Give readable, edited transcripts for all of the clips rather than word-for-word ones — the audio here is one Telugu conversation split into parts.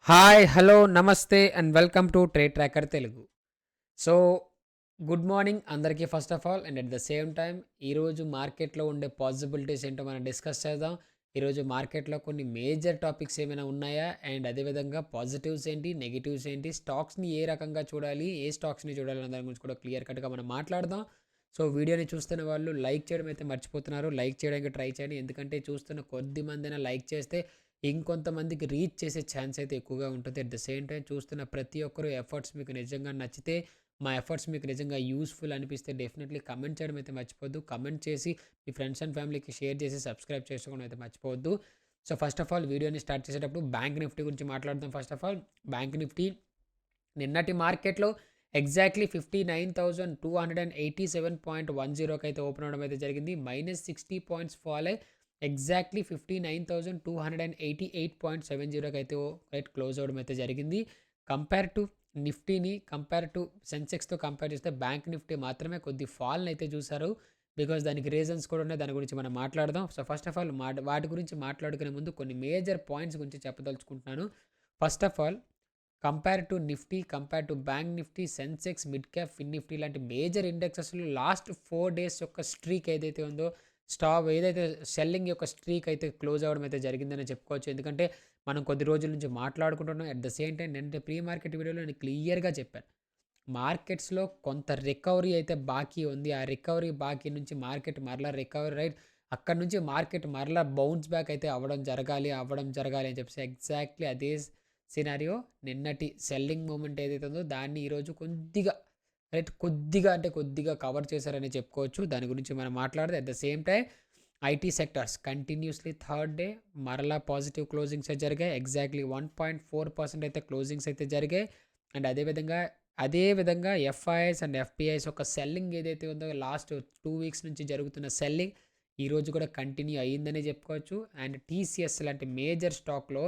హాయ్, హలో, నమస్తే and welcome to Trade Tracker Telugu. So, good morning అందరికీ first of all. And at the same time ఈరోజు మార్కెట్‌లో ఉండే పాసిబిలిటీస్ ఏంటో మనం డిస్కస్ చేద్దాం. ఈరోజు మార్కెట్‌లో కొన్ని మేజర్ టాపిక్స్ ఏమైనా ఉన్నాయా? అండ్ అదేవిధంగా పాజిటివ్స్ ఏంటి? నెగెటివ్స్ ఏంటి? స్టాక్స్‌ని ఏ రకంగా చూడాలి? ఏ స్టాక్స్‌ని చూడాలి? అనే దాని గురించి కూడా క్లియర్ కట్‌గా మనం మాట్లాడదాం. సో, వీడియోని చూస్తున్న వాళ్ళు లైక్ చేయడం అయితే మర్చిపోతున్నారు. లైక్ చేయడానికి ట్రై చేయండి. ఎందుకంటే చూస్తున్న కొద్ది మందైనా లైక్ చేస్తే ఇంకొంతమందికి రీచ్ చేసే ఛాన్స్ అయితే ఎక్కువగా ఉంటుంది. అట్ ద సేమ్ టైమ్ చూస్తున్న ప్రతి ఒక్కరు ఎఫర్ట్స్ మీకు నిజంగా నచ్చితే, మా ఎఫర్ట్స్ మీకు నిజంగా యూజ్‌ఫుల్ అనిపిస్తే డెఫినెట్‌లీ కమెంట్ చేయడం అయితే మర్చిపోవద్దు. కమెంట్ చేసి మీ ఫ్రెండ్స్ అండ్ ఫ్యామిలీకి షేర్ చేసి సబ్స్క్రైబ్ చేసుకోవడం అయితే మర్చిపోవద్దు. సో, ఫస్ట్ ఆఫ్ ఆల్ వీడియోని స్టార్ట్ చేసేటప్పుడు బ్యాంక్ నిఫ్టీ గురించి మాట్లాడదాం. First of all bank Nifty నిన్నటి మార్కెట్‌లో ఎగ్జాక్ట్‌లీ 59,287.10కి అయితే ఓపెన్ అవ్వడం అయితే జరిగింది. -60 పాయింట్స్ ఫాల్ అయ్యి ఎగ్జాక్ట్‌లీ 59,288.70కి అయితే రైట్ క్లోజ్ అవ్వడం అయితే జరిగింది. కంపేర్ టు సెన్సెక్స్‌తో కంపేర్ చేస్తే బ్యాంక్ నిఫ్టీ మాత్రమే కొద్ది ఫాల్‌ని అయితే చూసారు. బికాజ్ దానికి రీజన్స్ కూడా ఉన్నాయి. దాని గురించి మనం మాట్లాడదాం. సో, ఫస్ట్ ఆఫ్ ఆల్ వాటి గురించి మాట్లాడుకునే ముందు కొన్ని మేజర్ పాయింట్స్ గురించి చెప్పదలుచుకుంటున్నాను. First of all compare to Nifty, compare to Bank Nifty, Sensex, mid cap, Fin Nifty లాంటి మేజర్ ఇండెక్సెస్‌లో లాస్ట్ 4 డేస్ యొక్క స్ట్రీక్ ఏదైతే ఉందో, ఏదైతే సెల్లింగ్ యొక్క స్ట్రీక్ అయితే క్లోజ్ అవ్వడం అయితే జరిగిందని చెప్పుకోవచ్చు. ఎందుకంటే మనం కొద్ది రోజుల నుంచి మాట్లాడుకుంటున్నాం. అట్ ద సేమ్ టైమ్ నిన్నటి ప్రీ మార్కెట్ వీడియోలో నేను క్లియర్‌గా చెప్పాను. మార్కెట్స్‌లో కొంత రికవరీ అయితే బాకీ ఉంది. ఆ రికవరీ బాకీ నుంచి మార్కెట్ మరలా రికవరీ రైట్ అక్కడి నుంచి మార్కెట్ మరలా బౌన్స్ బ్యాక్ అయితే అవ్వడం జరగాలి అని చెప్పేసి ఎగ్జాక్ట్‌లీ అదే సినారియో నిన్నటి సెల్లింగ్ మూవ్‌మెంట్ ఏదైతే ఉందో దాన్ని ఈరోజు కొద్దిగా రైట్ కొద్దిగా అంటే కొద్దిగా కవర్ చేశారని చెప్పుకోవచ్చు. దాని గురించి మనం మాట్లాడితే at the same time IT sectors continuously third day మరలా పాజిటివ్ క్లోజింగ్స్ అయితే జరిగాయి. ఎగ్జాక్ట్‌లీ 1.4% అయితే క్లోజింగ్స్ అయితే జరిగాయి. అండ్ అదే విధంగా ఎఫ్ఐఐస్ అండ్ ఎఫ్పిఐస్ యొక్క సెల్లింగ్ ఏదైతే ఉందో లాస్ట్ 2 వీక్స్ నుంచి జరుగుతున్న సెల్లింగ్ ఈరోజు కూడా కంటిన్యూ అయ్యిందనే చెప్పుకోవచ్చు. అండ్ టీసీఎస్ లాంటి మేజర్ స్టాక్‌లో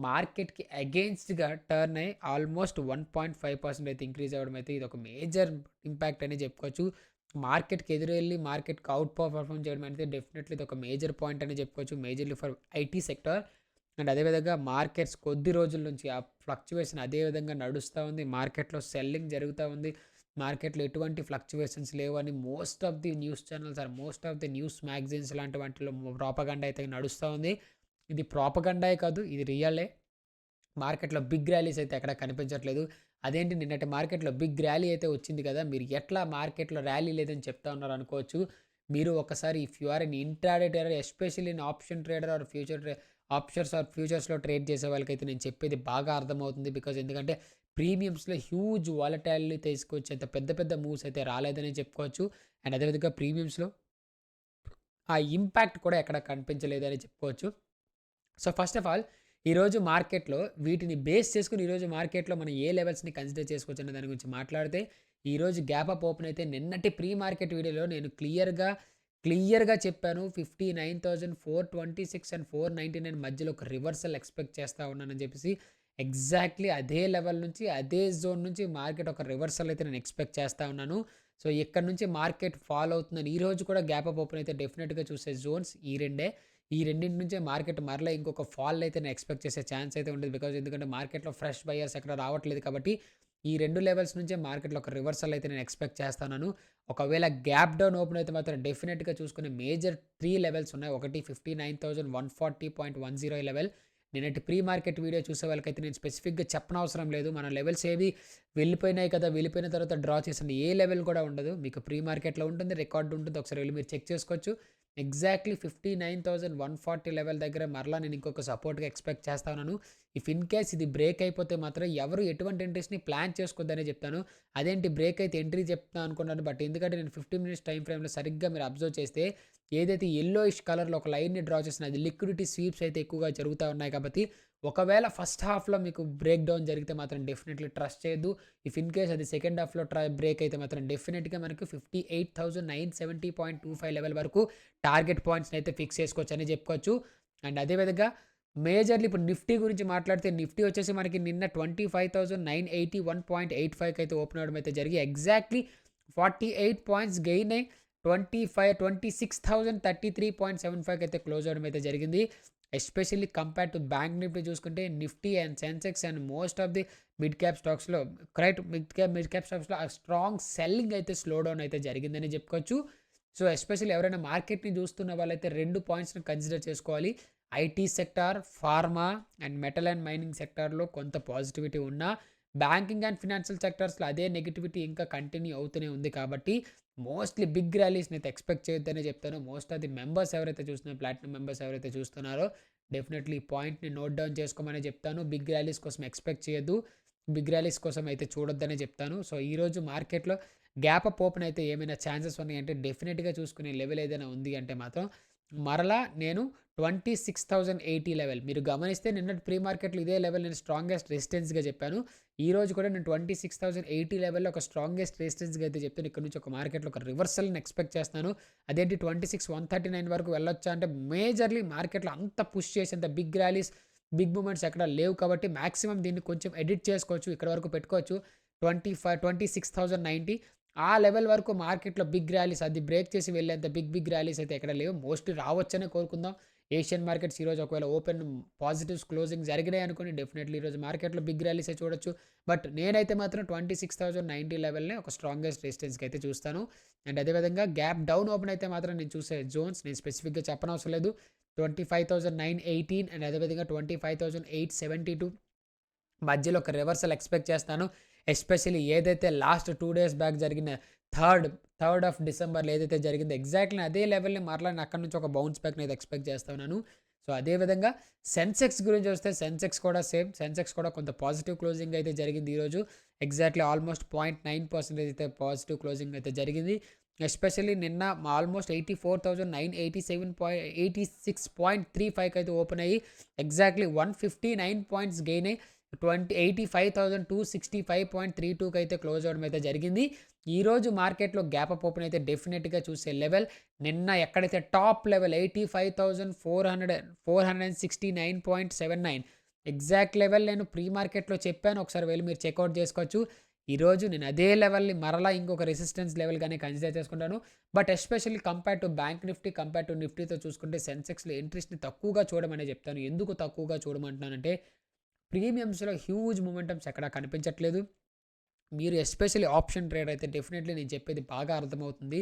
మార్కెట్‌కి అగెయిన్స్ట్‌గా టర్న్ అయ్యి ఆల్మోస్ట్ 1.5% అయితే ఇంక్రీజ్ అవ్వడం అయితే ఇదొక మేజర్ ఇంపాక్ట్ అనే చెప్పుకోవచ్చు. మార్కెట్‌కి ఎదురెళ్లి మార్కెట్‌కి పర్ఫార్మ్ చేయడం అనేది డెఫినెట్‌లీ ఇదొక మేజర్ పాయింట్ అని చెప్పుకోవచ్చు. Majorly for IT sector. And అదేవిధంగా మార్కెట్స్ కొద్ది రోజుల నుంచి ఆ ఫ్లక్చుయేషన్ అదే విధంగా నడుస్తా ఉంది. మార్కెట్‌లో సెల్లింగ్ జరుగుతా ఉంది. మార్కెట్‌లో ఎటువంటి ఫ్లక్చుయేషన్స్ లేవని most of the news channels or most of the news magazines లాంటి వాటిలో ప్రాపగండా అయితే నడుస్తా ఉంది. ఇది ప్రాపగండాయే కాదు. ఇది రియలే. మార్కెట్‌లో బిగ్ ర్యాలీస్ అయితే ఎక్కడ కనిపించట్లేదు. అదేంటి నిన్నటి మార్కెట్‌లో బిగ్ ర్యాలీ అయితే వచ్చింది కదా! మీరు ఎట్లా మార్కెట్‌లో ర్యాలీ లేదని చెప్తా ఉన్నారు అనుకోవచ్చు. మీరు ఒకసారి if you are an intraday trader especially in option trader or ఫ్యూచర్స్‌లో ట్రేడ్ చేసే వాళ్ళకైతే నేను చెప్పేది బాగా అర్థమవుతుంది. ఎందుకంటే ప్రీమియమ్స్‌లో హ్యూజ్ వాలటాలిటీ తీసుకొచ్చేంత పెద్ద పెద్ద మూవ్స్ అయితే రాలేదనే చెప్పుకోవచ్చు. అండ్ అదేవిధంగా ప్రీమియమ్స్‌లో ఆ ఇంపాక్ట్ కూడా ఎక్కడ కనిపించలేదని చెప్పుకోవచ్చు. సో, ఫస్ట్ ఆఫ్ ఆల్ ఈరోజు మార్కెట్‌లో వీటిని బేస్ చేసుకొని ఈరోజు మార్కెట్‌లో మనం ఏ లెవెల్స్‌ని కన్సిడర్ చేసుకోవచ్చనే దాని గురించి మాట్లాడితే, ఈరోజు గ్యాప్ అప్ ఓపెన్ అయితే నిన్నటి ప్రీ మార్కెట్ వీడియోలో నేను క్లియర్‌గా చెప్పాను. 59,426 అండ్ 499 మధ్యలో ఒక రివర్సల్ ఎక్స్‌పెక్ట్ చేస్తా ఉన్నానని చెప్పేసి. ఎగ్జాక్ట్‌లీ అదే లెవెల్ నుంచి, అదే జోన్ నుంచి మార్కెట్ ఒక రివర్సల్ అయితే నేను ఎక్స్‌పెక్ట్ చేస్తా ఉన్నాను. సో, ఇక్కడ నుంచి మార్కెట్ ఫాల్ అవుతుందని ఈరోజు కూడా గ్యాప్ అప్ ఓపెన్ అయితే డెఫినిట్‌గా చూసే జోన్స్ ఈ రెండే. ఈ రెండింటి నుంచే మార్కెట్ మరలా ఇంకొక ఫాల్ అయితే నేను ఎక్స్‌పెక్ట్ చేసే ఛాన్స్ అయితే ఉండదు. ఎందుకంటే మార్కెట్‌లో ఫ్రెష్ బయర్స్ ఎక్కడ రావట్లేదు కాబట్టి, ఈ 2 లెవెల్స్ నుంచే మార్కెట్‌లో ఒక రివర్సల్ అయితే నేను ఎక్స్‌పెక్ట్ చేస్తున్నాను. ఒకవేళ గ్యాప్ డౌన్ ఓపెన్ అయితే మాత్రం డెఫినిట్‌గా చూసుకునే మేజర్ 3 లెవెల్స్ ఉన్నాయి. ఒకటి 59,140.10 ఈ లెవెల్. నిన్నటి ప్రీ మార్కెట్ వీడియో చూసే వాళ్ళకైతే నేను స్పెసిఫిక్‌గా చెప్పనవసరం లేదు. మన లెవెల్స్ ఏవి వెళ్ళిపోయినాయి కదా! వెళ్ళిపోయిన తర్వాత డ్రా చేసిన ఏ లెవెల్ కూడా ఉండదు. మీకు ప్రీ మార్కెట్‌లో ఉంటుంది. రికార్డ్ ఉంటుంది. ఒకసారి వెళ్లి మీరు చెక్ చేసుకోవచ్చు. ఎగ్జాక్ట్‌లీ 59,140 లెవెల్ దగ్గర మరలా నేను ఇంకొక సపోర్ట్‌గా ఎక్స్‌పెక్ట్ చేస్తా ఉన్నాను. ఇఫ్ ఇన్ కేస్ ఇది బ్రేక్ అయిపోతే మాత్రం ఎవరు ఎటువంటి ఎంట్రీస్‌ని ప్లాన్ చేసుకోవద్దనే చెప్తాను. అదేంటి బ్రేక్ అయితే ఎంట్రీ చెప్తా అనుకున్నాను. బట్ ఎందుకంటే నేను 15 మినిట్స్ టైమ్ ఫ్రేమ్‌లో సరిగ్గా మీరు అబ్జర్వ్ చేస్తే ఏదైతే యెల్లోయిష్ కలర్‌లో ఒక లైన్‌ని డ్రా చేసిన అది లిక్విడిటీ స్వీప్స్ అయితే ఎక్కువగా జరుగుతా ఉన్నాయి కాబట్టి, ఒకవేళ ఫస్ట్ హాఫ్‌లో మీకు బ్రేక్ డౌన్ జరిగితే మాత్రం డెఫినెట్‌లీ ట్రస్ట్ చేయొద్దు. ఇఫ్ ఇన్ కేస్ అది సెకండ్ హాఫ్‌లో బ్రేక్ అయితే మాత్రం డెఫినెట్‌గా మనకు 58,970.25 లెవెల్ వరకు టార్గెట్ పాయింట్స్‌ని అయితే ఫిక్స్ చేసుకోవచ్చని చెప్పుకోవచ్చు. అండ్ అదే విధంగా మేజర్‌లీ ఇప్పుడు నిఫ్టీ గురించి మాట్లాడితే నిఫ్టీ వచ్చేసి మనకి నిన్న 25,981.85కి అయితే ఓపెన్ అవ్వడం అయితే జరిగి ఎగ్జాక్ట్‌లీ 48 పాయింట్స్ గెయిన్ అయ్యి 26,033.75కి అయితే క్లోజ్ అవ్వడం అయితే జరిగింది. Especially compare to Bank Nifty చూసుకుంటే Nifty and Sensex and most of the mid cap స్టాక్స్లో కరెక్ట్ మిడ్ క్యాప్ స్టాక్స్లో ఆ స్ట్రాంగ్ సెల్లింగ్ అయితే స్లో డౌన్ అయితే జరిగిందని చెప్పుకోవచ్చు. సో ఎస్పెషల్లీ ఎవరైనా మార్కెట్ని చూస్తున్న వాళ్ళైతే 2 పాయింట్స్ని కన్సిడర్ చేసుకోవాలి. IT sector, pharma and metal and mining సెక్టార్లో కొంత పాజిటివిటీ ఉన్నా బ్యాంకింగ్ అండ్ ఫినాన్షియల్ సెక్టార్స్లో అదే నెగిటివిటీ ఇంకా కంటిన్యూ అవుతూనే ఉంది. కాబట్టి మోస్ట్లీ బిగ్ ర్యాలీస్ని అయితే ఎక్స్పెక్ట్ చేయొద్దనే చెప్తాను. మోస్ట్ ఆఫ్ ది మెంబర్స్ ఎవరైతే చూస్తున్నారో, ప్లాటినం మెంబర్స్ ఎవరైతే చూస్తున్నారో డెఫినెట్లీ ఈ పాయింట్ని నోట్ డౌన్ చేసుకోమని చెప్తాను. బిగ్ ర్యాలీస్ కోసం ఎక్స్పెక్ట్ చేయొద్దు, బిగ్ ర్యాలీస్ కోసం అయితే చూడొద్దనే చెప్తాను. సో ఈరోజు మార్కెట్లో గ్యాప్ అప్ ఓపెన్ అయితే ఏమైనా ఛాన్సెస్ ఉన్నాయంటే డెఫినెట్గా చూసుకునే లెవెల్ ఏదైనా ఉంది అంటే మాత్రం మరలా నేను 26,080 లెవెల్ మీరు గమనిస్తే నిన్నటి ప్రీ మార్కెట్లో ఇదే లెవెల్ నేను స్ట్రాంగెస్ట్ రెసిస్టెన్స్గా చెప్పాను. ఈ రోజు కూడా నేను 26,080 లెవెల్లో ఒక స్ట్రాంగెస్ట్ రెసిస్టెన్స్గా అయితే చెప్తాను. ఇక్కడ నుంచి ఒక మార్కెట్లో ఒక రివర్సల్ని ఎక్స్పెక్ట్ చేస్తాను. అదేంటి 26,139 వరకు వెళ్ళొచ్చా అంటే మేజర్లీ మార్కెట్లో అంత పుష్ చేసేంత బిగ్ ర్యాలీస్, బిగ్ మూమెంట్స్ ఎక్కడ లేవు. కాబట్టి మాక్సిమం దీన్ని కొంచెం ఎడిట్ చేసుకోవచ్చు, ఇక్కడ వరకు పెట్టుకోవచ్చు. 26,090 ఆ లెవెల్ వరకు మార్కెట్లో బిగ్ ర్యాలీస్ అది బ్రేక్ చేసి వెళ్ళేంత బిగ్ ర్యాలీస్ అయితే ఎక్కడ లేవు. మోస్ట్లీ రావచ్చనే కోరుకుందాం. ఏషియన్ మార్కెట్స్ ఈరోజు ఒకవేళ ఓపెన్ పాజిటివ్స్ క్లోజింగ్ జరిగినాయి అనుకోండి, డెఫినెట్లీ ఈరోజు మార్కెట్లో బిగ్ ర్యాలీసే చూడొచ్చు. బట్ నేనైతే మాత్రం 26,090 లెవెల్ని ఒక స్ట్రాంగెస్ట్ రెసిస్టెన్స్కి అయితే చూస్తాను. అండ్ అదేవిధంగా గ్యాప్ డౌన్ ఓపెన్ అయితే మాత్రం నేను చూసే జోన్స్ నేను స్పెసిఫిక్గా చెప్పనవసరం లేదు. 25,918 అండ్ అదేవిధంగా 25,872 మధ్యలో ఒక రివర్సల్ ఎక్స్పెక్ట్ చేస్తాను. ఎస్పెషల్లీ ఏదైతే లాస్ట్ 2 డేస్ బ్యాక్ జరిగిన థర్డ్ ఆఫ్ డిసెంబర్లో ఏదైతే జరిగిందో ఎగ్జాక్ట్లీ అదే లెవెల్ని మరలా నేను అక్కడ నుంచి ఒక బౌన్స్ బ్యాక్ అయితే ఎక్స్పెక్ట్ చేస్తున్నాను. సో అదేవిధంగా సెన్సెక్స్ గురించి వస్తే సెన్సెక్స్ కూడా సేమ్, సెన్సెక్స్ కూడా కొంత పాజిటివ్ క్లోజింగ్ అయితే జరిగింది ఈరోజు. ఎగ్జాక్ట్లీ ఆల్మోస్ట్ 0.9% అయితే పాజిటివ్ క్లోజింగ్ అయితే జరిగింది. ఎస్పెషల్లీ నిన్న ఆల్మోస్ట్ 84,986.35 అయితే ఓపెన్ అయ్యి ఎగ్జాక్ట్లీ 159 పాయింట్స్ గెయిన్ అయ్యి 85,265.32కి అయితే క్లోజ్ అవ్వడం అయితే జరిగింది. ఈరోజు మార్కెట్లో గ్యాప్ అప్ ఓపెన్ అయితే డెఫినెట్గా చూసే లెవెల్ నిన్న ఎక్కడైతే టాప్ లెవెల్ 85,469.79 ఎగ్జాక్ట్ లెవెల్ నేను ప్రీ మార్కెట్లో చెప్పాను, ఒకసారి వెళ్ళి మీరు చెక్అవుట్ చేసుకోవచ్చు. ఈరోజు నేను అదే లెవెల్ని మరలా ఇంకొక రెసిస్టెన్స్ లెవెల్గానే కన్సిడర్ చేసుకుంటాను. But especially compare to Bank Nifty, compare to నిఫ్టీతో చూసుకుంటే సెన్సెక్స్లో ఇంట్రెస్ట్ని తక్కువగా చూడమని చెప్తాను. ఎందుకు తక్కువగా చూడమంటున్నానంటే ప్రీమియమ్స్లో హ్యూజ్ మూమెంటమ్స్ ఎక్కడా కనిపించట్లేదు. మీరు ఎస్పెషల్లీ ఆప్షన్ ట్రేడ్ అయితే డెఫినెట్లీ నేను చెప్పేది బాగా అర్థమవుతుంది.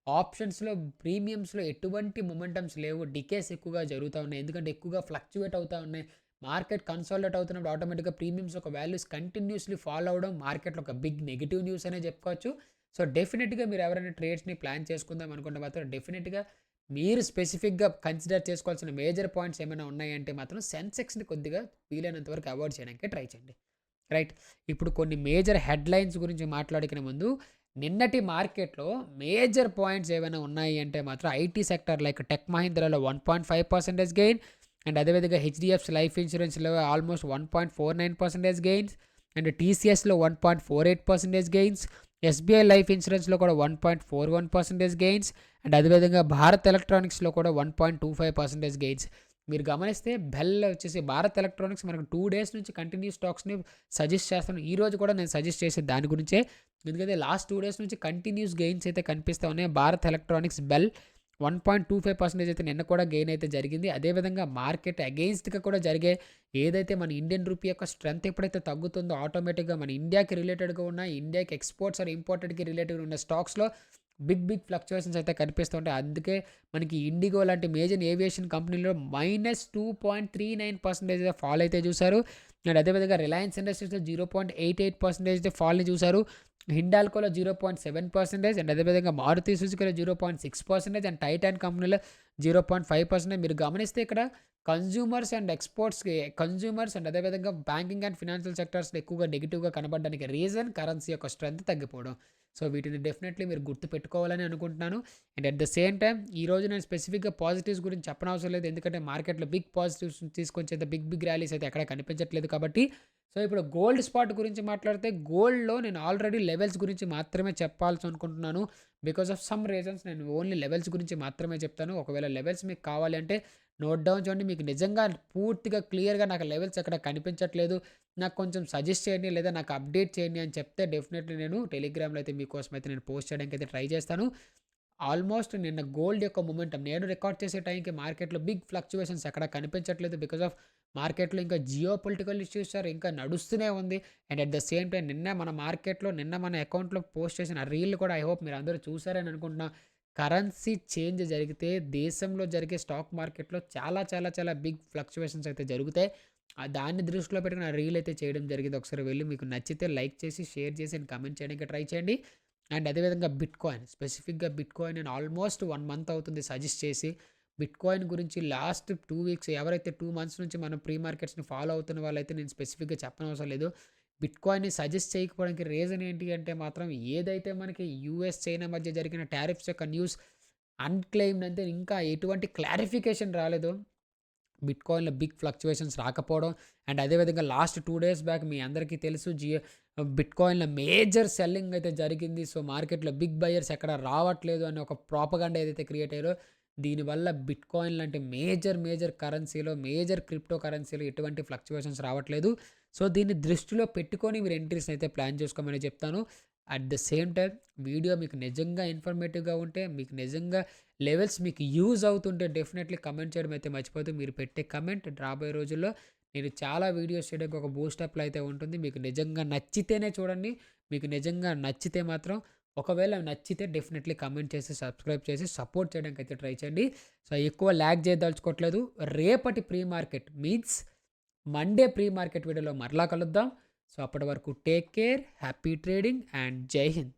ఆప్షన్స్లో ప్రీమియమ్స్లో ఎటువంటి మొమెంటమ్స్ లేవు, డికేస్ ఎక్కువగా జరుగుతూ ఉన్నాయి. ఎందుకంటే ఎక్కువగా ఫ్లక్చువేట్ అవుతూ ఉన్నాయి. మార్కెట్ కన్సాలిడేట్ అవుతున్నప్పుడు ఆటోమేటిక్గా ప్రీమియమ్స్ ఒక వాల్యూస్ కంటిన్యూస్లీ ఫాలో అవ్వడం మార్కెట్లో ఒక బిగ్ నెగిటివ్ న్యూస్ అనే చెప్పుకోవచ్చు. సో డెఫినెట్గా మీరు ఎవరైనా ట్రేడ్స్ని ప్లాన్ చేసుకుందాం అనుకుంటే మాత్రం డెఫినెట్గా మీరు స్పెసిఫిక్గా కన్సిడర్ చేసుకోవాల్సిన మేజర్ పాయింట్స్ ఏమైనా ఉన్నాయంటే మాత్రం సెన్సెక్స్ని కొద్దిగా వీలైనంత వరకు అవాయిడ్ చేయడానికి ట్రై చేయండి. రైట్, ఇప్పుడు కొన్ని మేజర్ హెడ్లైన్స్ గురించి మాట్లాడుకునే ముందు నిన్నటి మార్కెట్లో మేజర్ పాయింట్స్ ఏమైనా ఉన్నాయి అంటే మాత్రం ఐటీ సెక్టర్ లైక్ టెక్ మహీంద్రాలో 1.5% గెయిన్ అండ్ అదేవిధంగా హెచ్డిఎఫ్సి లైఫ్ ఇన్సూరెన్స్లో ఆల్మోస్ట్ 1.49% గెయిన్స్ అండ్ టీసీఎస్లో 1.48% గెయిన్స్, ఎస్బీఐ లైఫ్ ఇన్సూరెన్స్లో కూడా 1.41% గెయిన్స్ అండ్ అదేవిధంగా భారత్ ఎలక్ట్రానిక్స్లో కూడా 1.25% గెయిన్స్. మీరు గమనిస్తే బెల్ వచ్చేసి భారత్ ఎలక్ట్రానిక్స్ మనకు 2 డేస్ నుంచి కంటిన్యూ స్టాక్స్ని సజెస్ట్ చేస్తాను. ఈ రోజు కూడా నేను సజెస్ట్ చేసే దాని గురించే, ఎందుకంటే లాస్ట్ 2 డేస్ నుంచి కంటిన్యూస్ గెయిన్స్ అయితే కనిపిస్తూ ఉన్నాయి. భారత్ ఎలక్ట్రానిక్స్, బెల్ 1.25% అయితే నిన్న కూడా గెయిన్ అయితే జరిగింది. అదేవిధంగా మార్కెట్ అగెయిన్స్ట్గా కూడా జరిగే ఏదైతే మన ఇండియన్ రూపీ యొక్క స్ట్రెంత్ ఎప్పుడైతే తగ్గుతుందో ఆటోమేటిక్గా మన ఇండియాకి రిలేటెడ్గా ఉన్న ఇండియాకి ఎక్స్పోర్ట్స్ ఆర్ ఇంపోర్టెడ్కి రిలేటెడ్గా ఉన్న స్టాక్స్లో బిగ్ ఫ్లక్చువేషన్స్ అయితే కనిపిస్తూ ఉంటాయి. అందుకే మనకి ఇండిగో లాంటి మేజర్ ఏవియేషన్ కంపెనీలో -2.39% ఫాల్ అయితే చూశారు. అండ్ అదేవిధంగా రిలయన్స్ ఇండస్ట్రీస్లో 0.88% ఫాల్ని చూశారు. హిండాల్కోలో 0.7% అండ్ అదేవిధంగా మారుతి సుజుకిలో 0.6% అండ్ టైటాన్ కంపెనీలో 0.5%. మీరు గమనిస్తే ఇక్కడ కన్జ్యూమర్స్ అండ్ ఎక్స్పోర్ట్స్కి కన్జ్యూమర్స్ అండ్ అదేవిధంగా బ్యాంకింగ్ అండ్ ఫినాన్షియల్ సెక్టర్స్లో ఎక్కువగా నెగిటివ్గా కనబడడానికి రీజన్ కరెన్సీ యొక్క స్ట్రెంత్ తగ్గిపోవడం. సో వీటిని డెఫినెట్లీ మీరు గుర్తు పెట్టుకోవాలని అనుకుంటున్నాను. And at the same time ఈరోజు నేను స్పెసిఫిక్గా పాజిటివ్స్ గురించి చెప్పనవసరం లేదు, ఎందుకంటే మార్కెట్లో బిగ్ పాజిటివ్స్ తీసుకొచ్చేంత బిగ్ ర్యాలీస్ అయితే ఎక్కడ కనిపించట్లేదు కాబట్టి. సో ఇప్పుడు గోల్డ్ స్పాట్ గురించి మాట్లాడితే గోల్డ్లో నేను ఆల్రెడీ లెవెల్స్ గురించి మాత్రమే చెప్పాల్సి అనుకుంటున్నాను. బికాస్ ఆఫ్ సమ్ రీజన్స్ నేను ఓన్లీ లెవెల్స్ గురించి మాత్రమే చెప్తాను. ఒకవేళ లెవెల్స్ మీకు కావాలి అంటే నోట్ డౌన్ చేయండి. మీకు నిజంగా పూర్తిగా క్లియర్గా నాకు లెవెల్స్ ఎక్కడ కనిపించట్లేదు, నాకు కొంచెం సజెస్ట్ చేయండి లేదా నాకు అప్డేట్ చేయండి అని చెప్తే డెఫినెట్లీ నేను టెలిగ్రామ్లో అయితే మీకోసం అయితే నేను పోస్ట్ చేయడానికి అయితే ట్రై చేస్తాను. ఆల్మోస్ట్ నిన్న గోల్డ్ యొక్క మొమెంటం నేను రికార్డ్ చేసే టైంకి మార్కెట్‌లో బిగ్ ఫ్లక్చుయేషన్స్ ఎక్కడ కనిపించట్లేదు. బికాస్ ఆఫ్ మార్కెట్‌లో ఇంకా జియో పొలిటికల్ ఇష్యూస్ ఆర్ ఇంకా నడుస్తూనే ఉంది. And at the same time నిన్న మన అకౌంట్‌లో పోస్ట్ చేసిన రీల్ కూడా ఐ హోప్ మీరందరూ చూసారని అనుకుంటున్నా. కరెన్సీ చేంజ్ జరిగితే దేశంలో జరిగే స్టాక్ మార్కెట్‌లో చాలా చాలా చాలా బిగ్ ఫ్లక్చుయేషన్స్ అయితే జరుగుతాయి. దాన్ని దృష్టిలో పెట్టుకొని ఆ రీల్ అయితే చేయడం జరిగింది. ఒకసారి వెళ్లి మీకు నచ్చితే లైక్ చేసి, షేర్ చేసి అండ్ కామెంట్ చేయడానికి ట్రై చేయండి. అండ్ అదేవిధంగా స్పెసిఫిక్‌గా బిట్‌కాయిన్ నేను ఆల్మోస్ట్ 1 మంత్ అవుతుంది సజెస్ట్ చేసి. బిట్‌కాయిన్ గురించి లాస్ట్ 2 వీక్స్ ఎవరైతే 2 మంత్స్ నుంచి మనం ప్రీ మార్కెట్స్‌ని ఫాలో అవుతున్న వాళ్ళైతే నేను స్పెసిఫిక్‌గా చెప్పనవసరం లేదు. బిట్‌కాయిన్‌ని సజెస్ట్ చేయకపోవడానికి రీజన్ ఏంటి అంటే మాత్రం ఏదైతే మనకి యూఎస్, చైనా మధ్య జరిగిన టారిఫ్స్ యొక్క న్యూస్ అన్‌క్లెయిమ్డ్ అంటే ఇంకా ఎటువంటి క్లారిఫికేషన్ రాలేదు. బిట్‌కాయిన్‌లో బిగ్ ఫ్లక్చుయేషన్స్ రాకపోవడం అండ్ అదేవిధంగా లాస్ట్ 2 డేస్ బ్యాక్ మీ అందరికీ తెలుసు బిట్‌కాయిన్‌లో మేజర్ సెల్లింగ్ అయితే జరిగింది. సో, మార్కెట్‌లో బిగ్ బయర్స్ ఎక్కడ రావట్లేదు అనే ఒక ప్రాపగండా ఏదైతే క్రియేట్ అయ్యారో దీనివల్ల బిట్‌కాయిన్ లాంటి మేజర్ కరెన్సీలో, మేజర్ క్రిప్టో కరెన్సీలో ఎటువంటి ఫ్లక్చుయేషన్స్ రావట్లేదు. సో, దీన్ని దృష్టిలో పెట్టుకొని మీరు ఎంట్రీస్‌ని అయితే ప్లాన్ చేసుకోమని చెప్తాను. At the same time video మీకు నిజంగా ఇన్ఫర్మేటివ్‌గా ఉంటే, మీకు నిజంగా లెవెల్స్ మీకు యూజ్ అవుతుంటే డెఫినెట్‌లీ కమెంట్ చేయడం అయితే మర్చిపోద్దు. మీరు పెట్టే కమెంట్ రాబోయే రోజుల్లో నేను చాలా వీడియోస్ చేయడానికి ఒక బూస్టప్‌లో అయితే ఉంటుంది. మీకు నిజంగా నచ్చితేనే చూడండి. మీకు నిజంగా నచ్చితే మాత్రం ఒకవేళ నచ్చితే డెఫినెట్‌లీ కమెంట్ చేసి, సబ్స్క్రైబ్ చేసి సపోర్ట్ చేయడానికైతే ట్రై చేయండి. సో, ఎక్కువ ల్యాగ్ చేయదలుచుకోవట్లేదు. రేపటి pre market means Monday pre market వీడియోలో మరలా కలుద్దాం. సో, అప్పటి వరకు take care, happy trading and జై హింద్.